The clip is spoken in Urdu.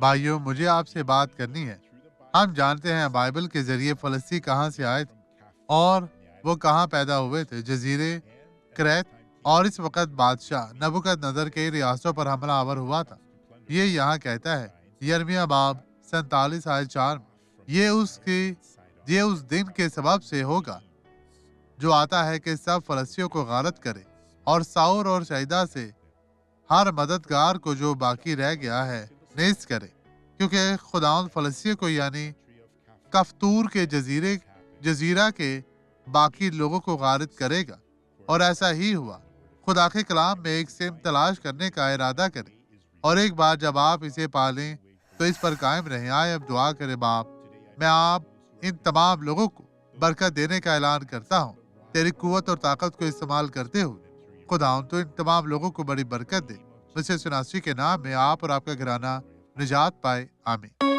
بھائیوں، مجھے آپ سے بات کرنی ہے۔ ہم جانتے ہیں بائبل کے ذریعے فلسطین کہاں سے آئے تھے اور وہ کہاں پیدا ہوئے تھے۔ جزیرے کریت اور اس وقت بادشاہ نبوکدنضر کے ریاستوں پر حملہ آور ہوا تھا۔ یہ یہاں کہتا ہے یرمیہ باب 47 آیت 4 میں، یہ اس دن کے سبب سے ہوگا جو آتا ہے کہ سب فلسطینیوں کو غارت کرے اور ساؤر اور شہیدہ سے ہر مددگار کو جو باقی رہ گیا ہے نیست کرے، کیونکہ خداوند فلسطین کو یعنی کفتور کے جزیرہ کے باقی لوگوں کو غارت کرے گا۔ اور ایسا ہی ہوا۔ خدا کے کلام میں ایک سمت تلاش کرنے کا ارادہ کریں، اور ایک بار جب آپ اسے پالیں تو اس پر قائم رہیں۔ آئے اب دعا کرے۔ باپ، میں آپ ان تمام لوگوں کو برکت دینے کا اعلان کرتا ہوں، تیری قوت اور طاقت کو استعمال کرتے ہوئے۔ خداوند تو ان تمام لوگوں کو بڑی برکت دے۔ مسیح یسوع کے نام میں آپ اور آپ کا گھرانہ نجات پائے، آمین۔